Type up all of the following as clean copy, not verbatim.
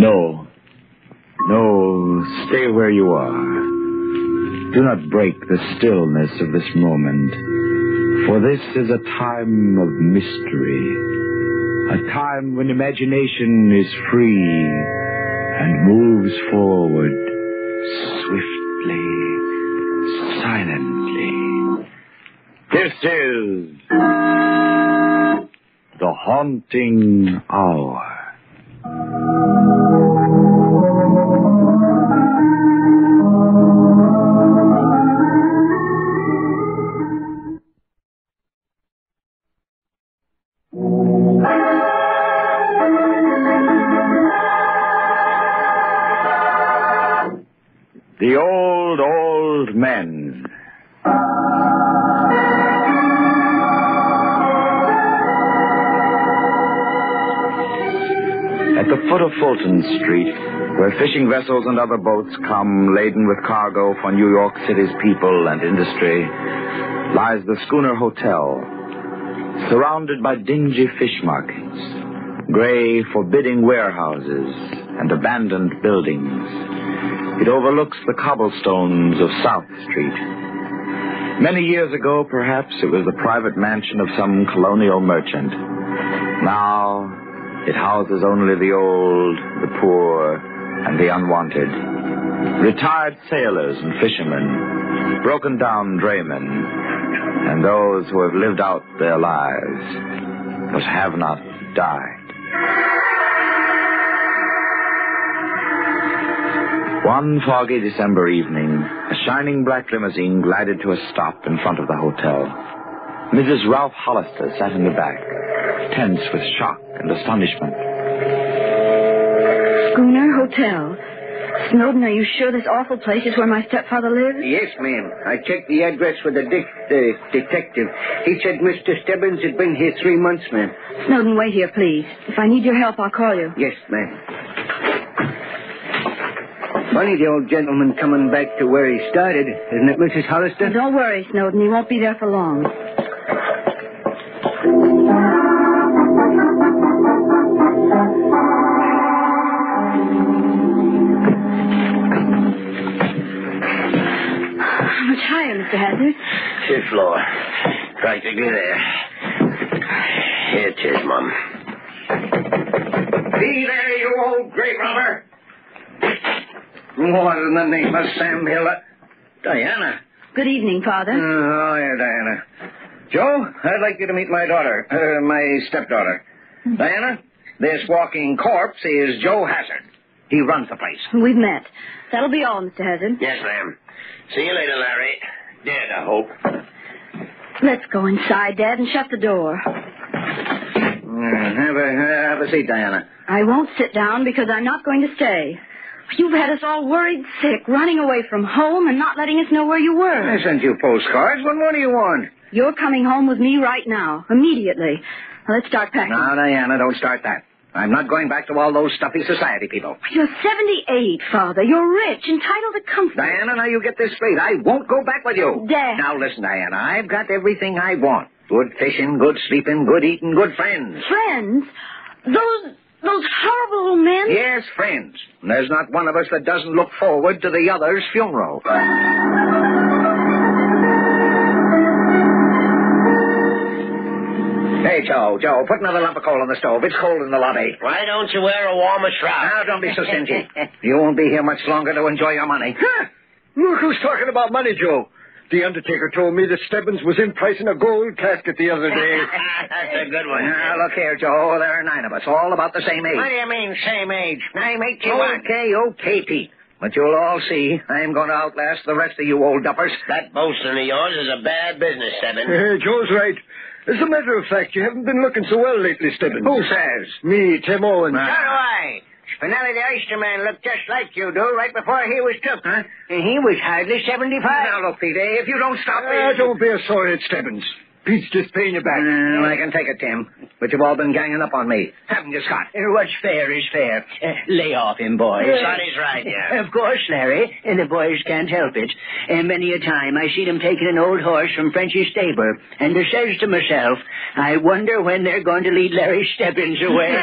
No. No, stay where you are. Do not break the stillness of this moment, for this is a time of mystery, a time when imagination is free and moves forward swiftly, silently. This is the Haunting Hour. The Old Men. At the foot of Fulton Street, where fishing vessels and other boats come laden with cargo for New York City's people and industry, lies the Schooner Hotel, surrounded by dingy fish markets, gray, forbidding warehouses, and abandoned buildings. It overlooks the cobblestones of South Street. Many years ago, perhaps, it was the private mansion of some colonial merchant. Now, it houses only the old, the poor, and the unwanted. Retired sailors and fishermen, broken-down draymen, and those who have lived out their lives, but have not died. One foggy December evening, a shining black limousine glided to a stop in front of the hotel. Mrs. Ralph Hollister sat in the back, tense with shock and astonishment. Schooner Hotel. Snowden, are you sure this awful place is where my stepfather lives? Yes, ma'am. I checked the address with the detective. He said Mr. Stebbins had been here 3 months, ma'am. Snowden, wait here, please. If I need your help, I'll call you. Yes, ma'am. Funny the old gentleman coming back to where he started, isn't it, Mrs. Hollister? Don't worry, Snowden. He won't be there for long. How much higher, Mr. Hazard? 5th floor. Practically there. Here it is, Mum. Be there, you old grave robber! What in the name of Sam Hill? Diana. Good evening, Father. Oh, yeah, Diana. Joe, I'd like you to meet my daughter, my stepdaughter. Diana, this walking corpse is Joe Hazard. He runs the place. We've met. That'll be all, Mr. Hazard. Yes, ma'am. See you later, Larry. Dead, I hope. Let's go inside, Dad, and shut the door. Have a seat, Diana. I won't sit down because I'm not going to stay. You've had us all worried sick, running away from home and not letting us know where you were. I sent you postcards. What more do you want? You're coming home with me right now, immediately. Now, let's start packing. Now, Diana, don't start that. I'm not going back to all those stuffy society people. You're 78, Father. You're rich, entitled to comfort. Diana, now you get this straight. I won't go back with you. Dad. Now, listen, Diana, I've got everything I want. Good fishing, good sleeping, good eating, good friends. Friends? Those horrible old men? Yes, friends. And there's not one of us that doesn't look forward to the other's funeral. Hey, Joe, put another lump of coal on the stove. It's cold in the lobby. Why don't you wear a warmer shroud? Now, don't be so stingy. You won't be here much longer to enjoy your money. Huh. Look who's talking about money, Joe. The undertaker told me that Stebbins was in price in a gold casket the other day. That's a good one. Now, look here, Joe. There are 9 of us, all about the same age. What do you mean, same age? I'm 81. Okay, Pete. But you'll all see, I'm going to outlast the rest of you old duffers. That boasting of yours is a bad business, Stebbins. Joe's right. As a matter of fact, you haven't been looking so well lately, Stebbins. Who says? Me, Tim Owen. So do I. Spinelli the oysterman looked just like you do right before he was took. Huh? And he was hardly 75. Now, look, Pete, if you don't stop me... Don't be a sorehead, Stebbins. Pete's just paying you back. I can take it, Tim. But you've all been ganging up on me. Haven't you, Scott? What's fair is fair. Lay off him, boys. Sonny's right, yeah. Of course, Larry. And the boys can't help it. And many a time I seen him taking an old horse from Frenchy's stable. And I says to myself, I wonder when they're going to lead Larry Stebbins away.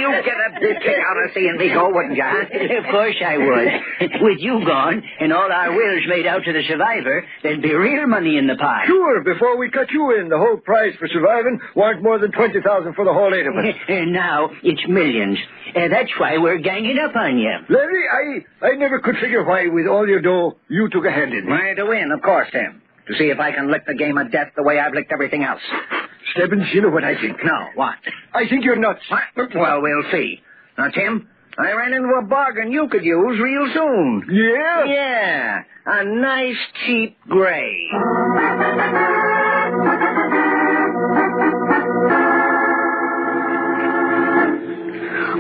You get a big kick out of seeing me go, wouldn't you? Of course I would. With you gone and all our wills made out to the survivor, there'd be real money in the pot. Sure, before we cut you in, the whole price for surviving warn't more than $20,000 for the whole 8 of us. And now it's millions. That's why we're ganging up on you. Larry, I never could figure why, with all your dough, you took a hand in it. Why, to win, of course, Tim. To see if I can lick the game of death the way I've licked everything else. Stebbins, you know what I think. No, what? I think you're nuts. What? Well, we'll see. Now, Tim, I ran into a bargain you could use real soon. Yeah? Yeah, a nice, cheap gray.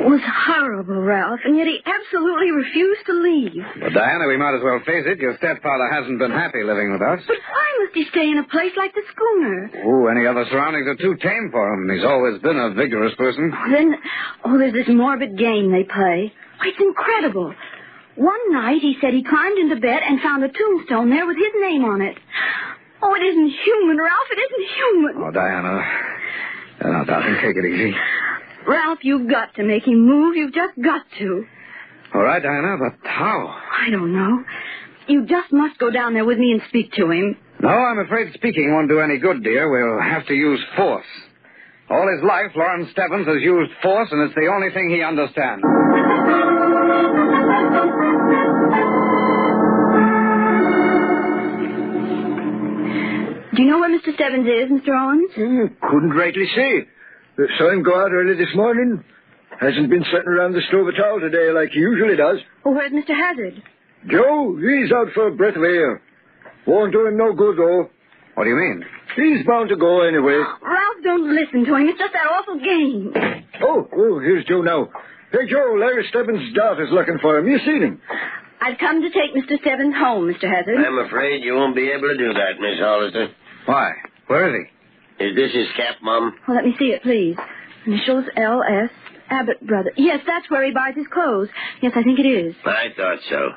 It was horrible, Ralph, and yet he absolutely refused to leave. Well, Diana, we might as well face it. Your stepfather hasn't been happy living with us. But why must he stay in a place like the schooner? Oh, any other surroundings are too tame for him. He's always been a vigorous person. Then, there's this morbid game they play. Oh, it's incredible. One night he said he climbed into bed and found a tombstone there with his name on it. Oh, it isn't human, Ralph. It isn't human. Oh, Diana. Now, darling, take it easy. Ralph, you've got to make him move. You've just got to. All right, Diana, but how? I don't know. You just must go down there with me and speak to him. No, I'm afraid speaking won't do any good, dear. We'll have to use force. All his life, Lawrence Stebbins has used force, and it's the only thing he understands. Do you know where Mr. Stebbins is, Mr. Owens? Couldn't rightly say. Saw him go out early this morning. Hasn't been sitting around the stove at all today like he usually does. Well, where's Mr. Hazard? Joe, he's out for a breath of air. Won't do him no good, though. What do you mean? He's bound to go anyway. Ralph, don't listen to him. It's just that awful game. Oh, here's Joe now. Hey, Joe, Larry Stebbins' daughter's looking for him. You seen him? I've come to take Mr. Stebbins home, Mr. Hazard. I'm afraid you won't be able to do that, Miss Hollister. Why? Where is he? Is this his cap, Mum? Well, let me see it, please. Initials L.S. Abbott Brothers. Yes, that's where he buys his clothes. Yes, I think it is. I thought so.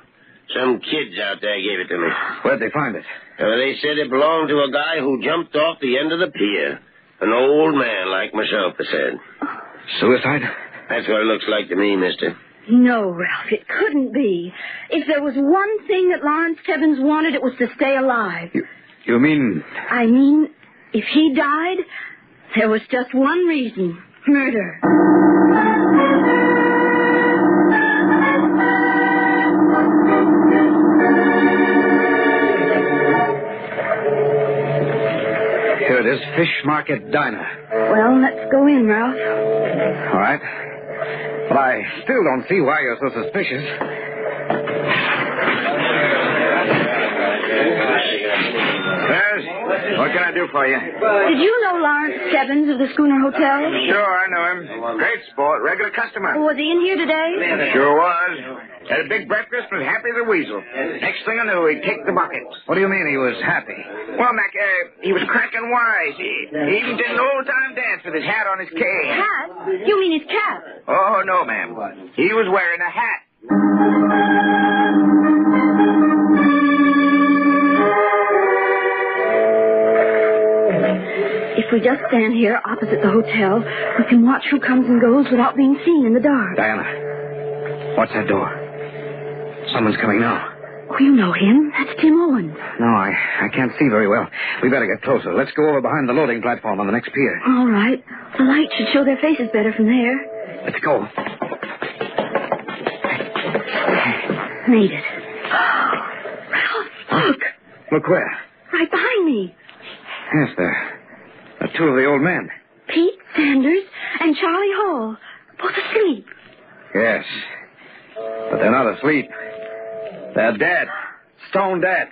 Some kids out there gave it to me. Where'd they find it? They said it belonged to a guy who jumped off the end of the pier. An old man like myself has said. Suicide? That's what it looks like to me, mister. No, Ralph, it couldn't be. If there was one thing that Lawrence Stebbins wanted, it was to stay alive. You mean... I mean, if he died, there was just one reason. Murder. Here it is, Fish Market Diner. Well, let's go in, Ralph. All right. But I still don't see why you're so suspicious. What can I do for you? Did you know Lawrence Stebbins of the Schooner Hotel? Sure, I know him. Great sport, regular customer. Was he in here today? Sure was. Had a big breakfast, was happy as a weasel. Next thing I knew, he kicked the bucket. What do you mean he was happy? Well, Mac, he was cracking wise. He even did an old-time dance with his hat on his cane. Hat? You mean his cap? Oh, no, ma'am. He was wearing a hat. If we just stand here opposite the hotel, we can watch who comes and goes without being seen in the dark. Diana, watch that door. Someone's coming now. Oh, you know him. That's Tim Owens. No, I can't see very well. We better get closer. Let's go over behind the loading platform on the next pier. All right. The light should show their faces better from there. Let's go. Made it. Ralph, look. Look where? Right behind me. Yes, there. Two of the old men. Pete Sanders and Charlie Hall. Both asleep. Yes. But they're not asleep. They're dead. Stone dead.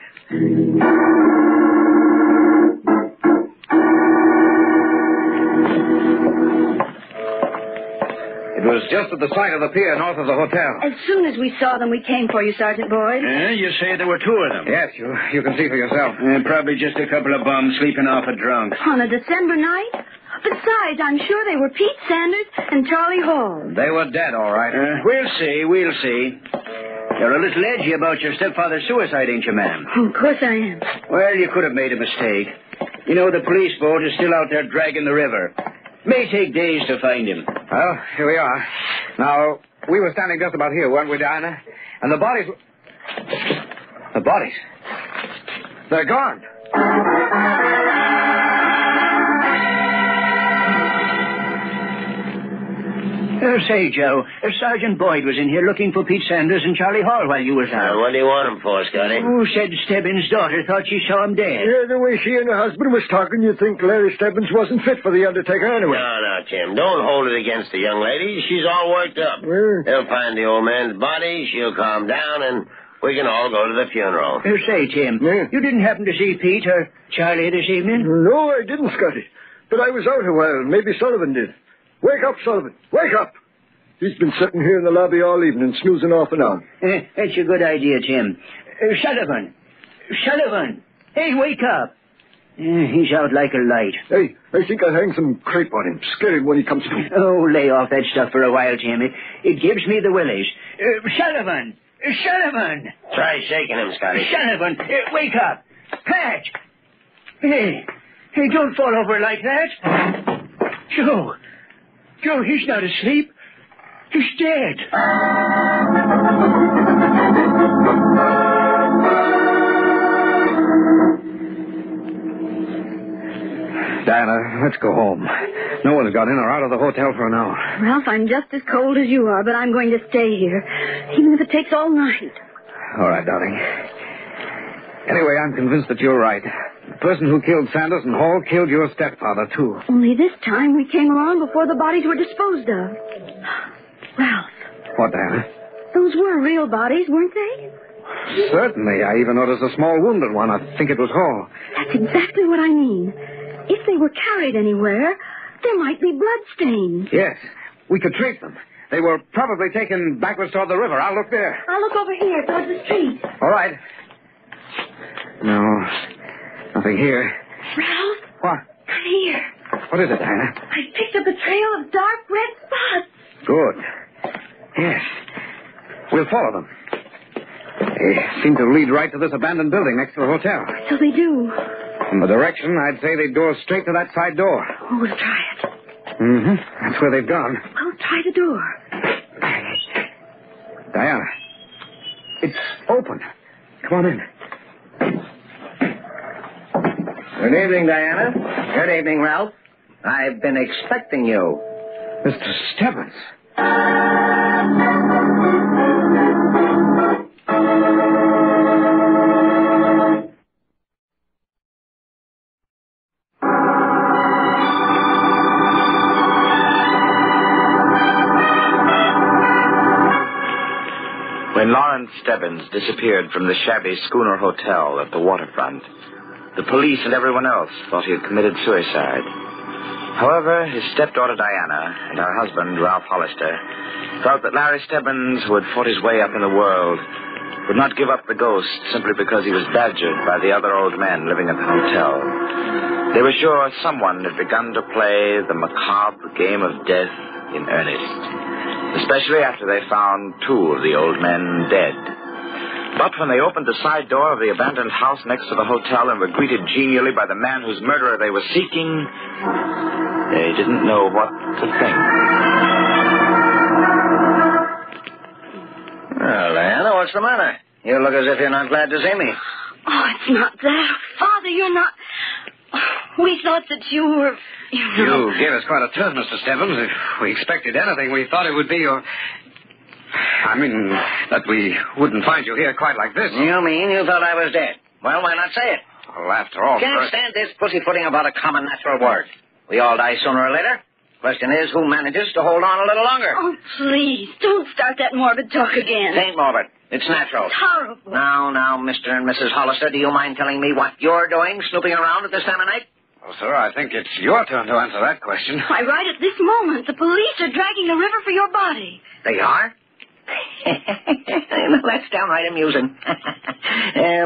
It was just at the side of the pier north of the hotel. As soon as we saw them, we came for you, Sergeant Boyd. You say there were two of them? Yes, you can see for yourself. Probably just a couple of bums sleeping off a drunk. On a December night? Besides, I'm sure they were Pete Sanders and Charlie Hall. They were dead, all right. We'll see. You're a little edgy about your stepfather's suicide, ain't you, ma'am? Oh, of course I am. Well, you could have made a mistake. You know, the police boat is still out there dragging the river. May take days to find him. Well, here we are. Now, we were standing just about here, weren't we, Diana? And the bodies... The bodies... They're gone. Say, Joe, Sergeant Boyd was in here looking for Pete Sanders and Charlie Hall while you was out. What do you want him for, Scotty? Who said Stebbins' daughter thought she saw him dead? Yeah, the way she and her husband was talking, you'd think Larry Stebbins wasn't fit for the undertaker anyway. No, Tim. Don't hold it against the young lady. She's all worked up. Well. They'll find the old man's body, she'll calm down, and we can all go to the funeral. Say, Tim, you didn't happen to see Pete or Charlie this evening? No, I didn't, Scotty. But I was out a while. Maybe Sullivan did. Wake up, Sullivan. Wake up! He's been sitting here in the lobby all evening, snoozing off and on. That's a good idea, Tim. Sullivan! Sullivan! Hey, wake up! He's out like a light. Hey, I think I'll hang some crepe on him. Scare him when he comes to. Oh, lay off that stuff for a while, Tim. It gives me the willies. Sullivan! Sullivan! Try shaking him, Scotty. Sullivan! Wake up! Pat! Hey, don't fall over like that. Joe! Joe, he's not asleep. He's dead. Diana, let's go home. No one's got in or out of the hotel for an hour. Ralph, I'm just as cold as you are, but I'm going to stay here, even if it takes all night. All right, darling. Anyway, I'm convinced that you're right. The person who killed Sanders and Hall killed your stepfather, too. Only this time we came along before the bodies were disposed of. Ralph. What, Diana? Those were real bodies, weren't they? Certainly. I even noticed a small wounded one. I think it was Hall. That's exactly what I mean. If they were carried anywhere, there might be bloodstains. Yes. We could trace them. They were probably taken backwards toward the river. I'll look there. I'll look over here, towards the street. All right. No. Nothing here. Ralph? What? Come here. What is it, Diana? I picked up a trail of dark red spots. Good. Yes. We'll follow them. They seem to lead right to this abandoned building next to the hotel. So they do. From the direction, I'd say they'd go straight to that side door. Oh, we'll try it. Mm-hmm. That's where they've gone. We'll try the door. Diana. It's open. Come on in. Good evening, Diana. Good evening, Ralph. I've been expecting you. Mr. Stebbins. When Lawrence Stebbins disappeared from the shabby Schooner Hotel at the waterfront, the police and everyone else thought he had committed suicide. However, his stepdaughter Diana and her husband, Ralph Hollister, felt that Larry Stebbins, who had fought his way up in the world, would not give up the ghost simply because he was badgered by the other old men living at the hotel. They were sure someone had begun to play the macabre game of death in earnest, especially after they found two of the old men dead. But when they opened the side door of the abandoned house next to the hotel and were greeted genially by the man whose murderer they were seeking, they didn't know what to think. Well, Diana, what's the matter? You look as if you're not glad to see me. Oh, it's not that. Father, you're not... We thought that you were... You gave us quite a turn, Mr. Stebbins. If we expected anything, we thought it would be your... I mean, that we wouldn't find you here quite like this. You mean you thought I was dead? Well, why not say it? Well, after all... Can't stand this pussyfooting about a common natural word. We all die sooner or later. Question is, who manages to hold on a little longer? Oh, please, don't start that morbid talk It again. ain't morbid. It's natural. It's horrible. Now, Mr. and Mrs. Hollister, do you mind telling me what you're doing, snooping around at this time of night? Well, sir, I think it's your turn to answer that question. Why, right at this moment, the police are dragging the river for your body. They are? That's downright amusing.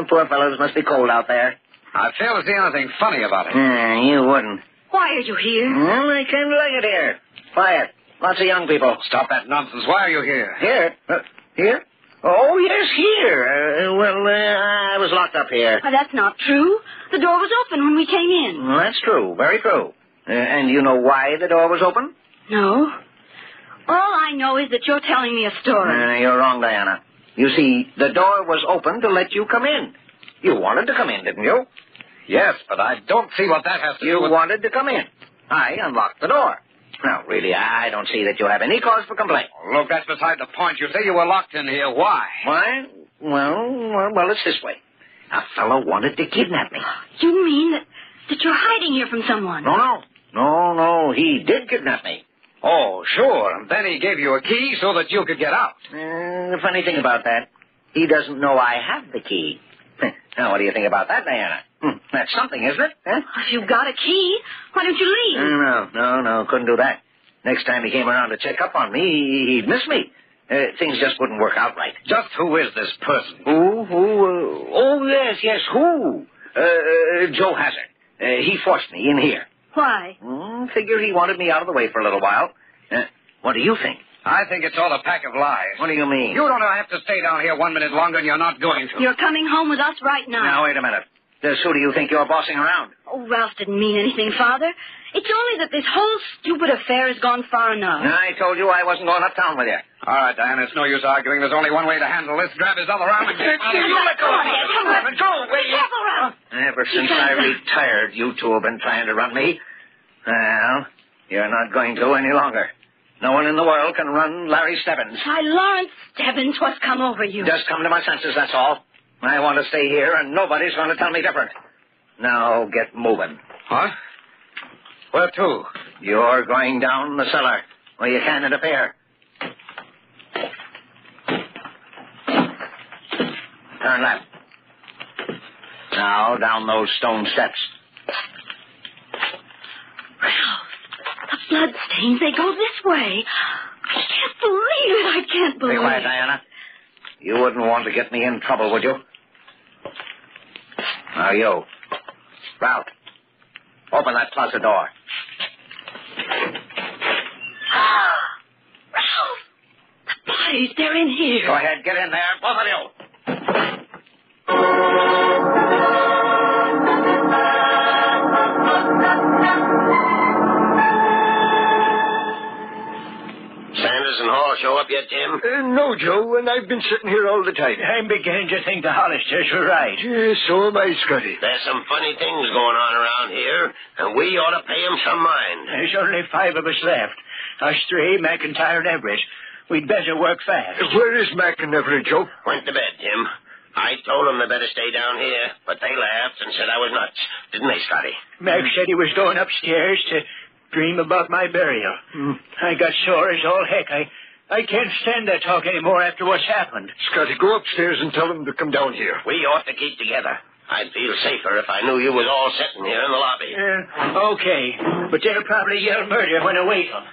Poor fellows must be cold out there. I fail to see anything funny about it. You wouldn't. Why are you here? Well, I kind of like it here. Quiet. Lots of young people. Stop that nonsense. Why are you here? Here? Here? Oh, yes, here. I was locked up here. Why, that's not true. The door was open when we came in. Well, that's true. Very true. And you know why the door was open? No. All I know is that you're telling me a story. You're wrong, Diana. You see, the door was open to let you come in. You wanted to come in, didn't you? Yes, but I don't see what that has to do You with... wanted to come in. I unlocked the door. Now, really, I don't see that you have any cause for complaint. Look, that's beside the point. You say you were locked in here. Why? Why? Well, it's this way. A fellow wanted to kidnap me. You mean that you're hiding here from someone? No, he did kidnap me. Oh, sure. And then he gave you a key so that you could get out. The funny thing about that, he doesn't know I have the key. Now, what do you think about that, Diana? That's something, isn't it? Huh? If you've got a key, why don't you leave? No, couldn't do that. Next time he came around to check up on me, he'd miss me. Things just wouldn't work out right. Just who is this person? Who? Yes, who? Joe Hazard. He forced me in here. Why? Figure he wanted me out of the way for a little while. What do you think? I think it's all a pack of lies. What do you mean? You don't have to stay down here 1 minute longer, and you're not going to. You're coming home with us right now. Now, wait a minute. Who do you think you're bossing around? Oh, Ralph didn't mean anything, Father. It's only that this whole stupid affair has gone far enough. I told you I wasn't going uptown with you. All right, Diana, it's no use arguing. There's only one way to handle this. Grab his other arm and get out of here. Let go of me. Let go. Be careful, Ralph. Ever since I retired, you two have been trying to run me. Well, you're not going to any longer. No one in the world can run Larry Stebbins. Why, Lawrence Stebbins, what's come over you? Just come to my senses, that's all. I want to stay here, and nobody's going to tell me different. Now, get moving. What? Where to? You're going down the cellar, where you can't interfere. Turn left. Now, down those stone steps. Ralph, the bloodstains, they go this way. I can't believe it. I can't believe it. Be quiet, Diana. You wouldn't want to get me in trouble, would you? Now, you. Ralph, open that closet door. Ralph! The bodies, they're in here. Go ahead, get in there, both of you. Sanders and Hall show up yet, Tim? No, Joe, and I've been sitting here all the time. I'm beginning to think the Hollisters were right. Yes, so am I, Scotty. There's some funny things going on around here, and we ought to pay 'em some mind. There's only 5 of us left. Us 3, McIntyre and Everett. We'd better work fast. Where is Mac and Everett, Joe? Went to bed, Tim. I told them they better stay down here, but they laughed and said I was nuts. Didn't they, Scotty? Mac said he was going upstairs to dream about my burial. I got sore as all heck. I can't stand that talk anymore after what's happened. Scotty, go upstairs and tell them to come down here. We ought to keep together. I'd feel safer if I knew you was all sitting here in the lobby. Okay, but they'll probably yell murder when I wake them.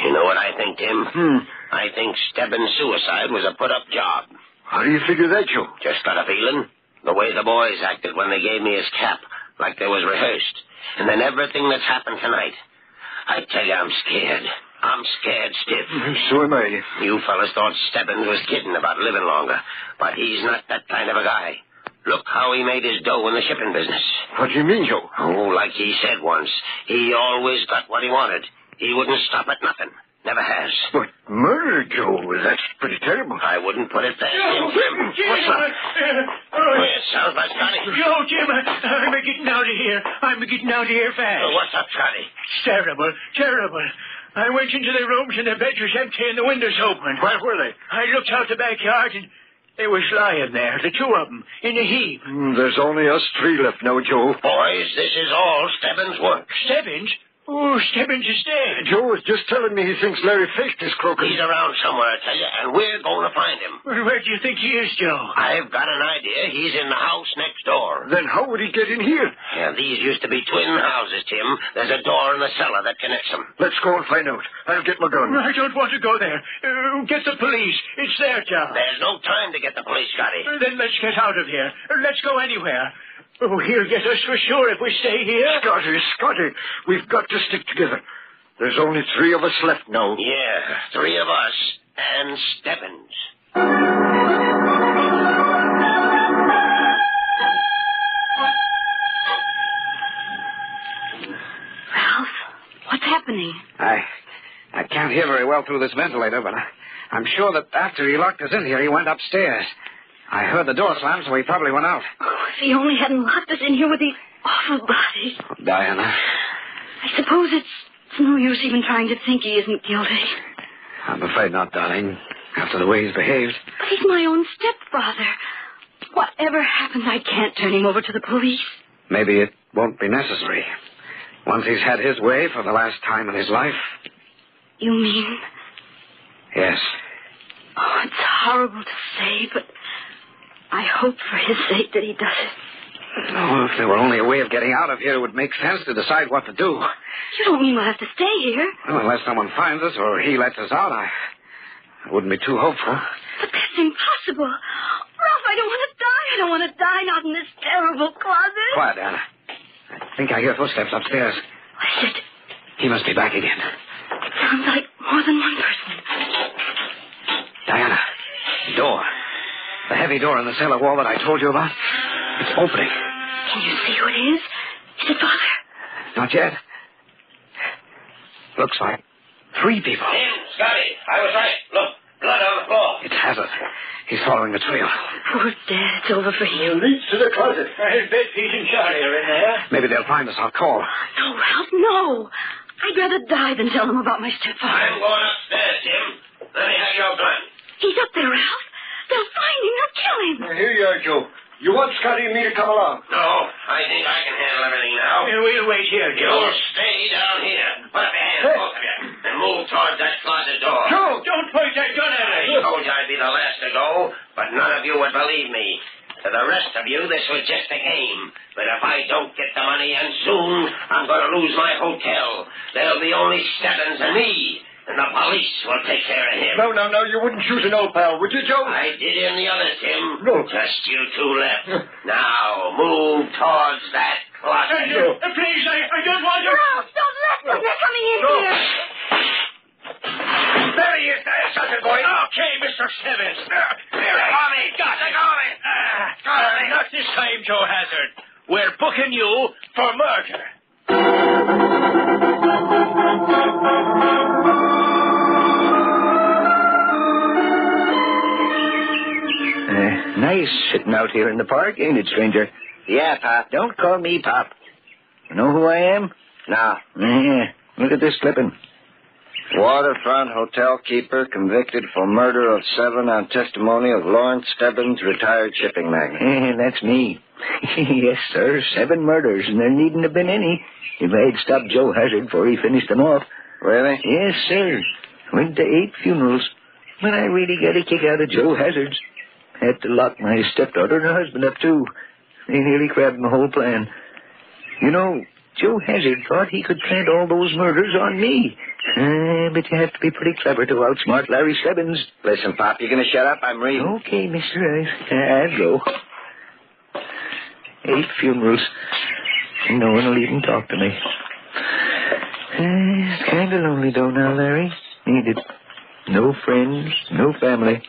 You know what I think, Tim? I think Stebbins' suicide was a put-up job. How do you figure that, Joe? Just got a feeling. The way the boys acted when they gave me his cap, like they was rehearsed. And then everything that's happened tonight. I tell you, I'm scared. I'm scared stiff. So am I. You fellas thought Stebbins was kidding about living longer, but he's not that kind of a guy. Look how he made his dough in the shipping business. What do you mean, Joe? Oh, like he said once, he always got what he wanted. He wouldn't stop at nothing. Never has. But murder, Joe, that's pretty terrible. I wouldn't put it past him, Jim. What's up? It sounds like Scotty. Jim, I'm getting out of here. I'm getting out of here fast. What's up, Scotty? It's terrible, terrible. I went into the rooms and the beds was empty and the windows open. Where were they? I looked out the backyard and they was lying there, the 2 of them, in a heap. There's only us 3 left now, Joe. Boys, this is all Stebbins' work. Stebbins? Oh, Stebbins is dead. Joe was just telling me he thinks Larry faked his croaking. He's around somewhere, I tell you, and we're going to find him. Where do you think he is, Joe? I've got an idea. He's in the house next door. Then how would he get in here? Yeah, these used to be twin houses, Tim. There's a door in the cellar that connects them. Let's go and find out. I'll get my gun. I don't want to go there. Get the police. It's their job. There's no time to get the police, Scotty. Then let's get out of here. Let's go anywhere. Oh, he'll get us for sure if we stay here. Scotty, we've got to stick together. There's only 3 of us left now. Yeah, 3 of us and Stebbins. Ralph, what's happening? I can't hear very well through this ventilator, but I'm sure that after he locked us in here, he went upstairs. I heard the door slam, so he probably went out. Oh, if he only hadn't locked us in here with these awful bodies. Oh, Diana. I suppose it's no use even trying to think he isn't guilty. I'm afraid not, darling, after the way he's behaved. But he's my own stepfather. Whatever happens, I can't turn him over to the police. Maybe it won't be necessary. Once he's had his way for the last time in his life. You mean? Yes. Oh, it's horrible to say, but I hope for his sake that he does it. Oh, if there were only a way of getting out of here, it would make sense to decide what to do. You don't mean we'll have to stay here? Well, unless someone finds us or he lets us out, I wouldn't be too hopeful. But that's impossible. Ralph, I don't want to die. I don't want to die, not in this terrible closet. Quiet, Anna. I think I hear footsteps upstairs. What is it? He must be back again. It sounds like more than one person. Diana, door. The heavy door in the cellar wall that I told you about. It's opening. Can you see who it is? Is it Father? Not yet. Looks like 3 people. Scotty, I was right. Look, blood on the floor. It's Hazard. He's following the trail. Poor Dad, it's over for him. Leads to the closet. His bed, Pete and Charlie are in there. Maybe they'll find us. I'll call. No, Ralph, no. I'd rather die than tell them about my stepfather. I'm going upstairs, Jim. Let me have your gun. He's up there, Ralph. They'll find him. They'll kill him. Here you are, Joe. You want Scotty and me to come along? No, I think I can handle everything now. We'll wait here, Joe. You'll stay down here. Put up your hands, both of you, and move towards that closet door. Joe! Don't point that gun at I me. told you I'd be the last to go, but none of you would believe me. To the rest of you, this was just a game. But if I don't get the money, and soon, I'm going to lose my hotel. There'll be only Stebbins and me, and the police will take care of him. No. You wouldn't shoot an old pal, would you, Joe? I did in the others, Tim. No. Just you two left. Now, move towards that closet. Please, I don't want to... Ralph, don't let them. They're coming in here. There he is, there, Sergeant Boyd. Okay, Mr. Stebbins. Got it. Not this time, Joe Hazard. We're booking you for murder. Nice sitting out here in the park, ain't it, stranger? Yeah, Pop. Don't call me Pop. You know who I am? No. Yeah. Look at this clipping. Waterfront hotel keeper convicted for murder of 7 on testimony of Lawrence Stebbins, retired shipping magnate. That's me. Yes, sir. 7 murders, and there needn't have been any if I'd stopped Joe Hazard before he finished them off. Really? Yes, sir. Went to 8 funerals. But I really got a kick out of Joe Hazard's. Had to lock my stepdaughter and her husband up, too. They nearly grabbed my whole plan. You know, Joe Hazard thought he could plant all those murders on me. But you have to be pretty clever to outsmart Larry Stebbins. Listen, Pop, you going to shut up? I'm reading. Okay, mister, I'll go. 8 funerals. No one will even talk to me. It's kind of lonely, though, now, Larry. Ain't it? No friends, no family.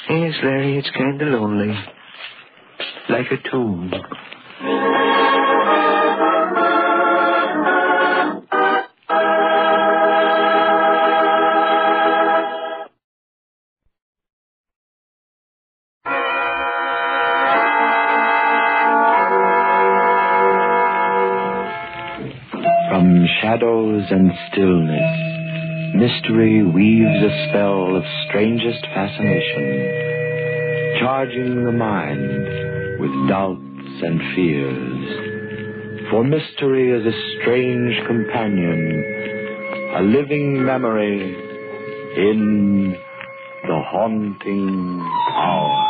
Yes, Larry, it's kind of lonely. Like a tomb. From shadows and stillness, mystery weaves a spell of strangest fascination, charging the mind with doubts and fears. For mystery is a strange companion, a living memory in the haunting hour.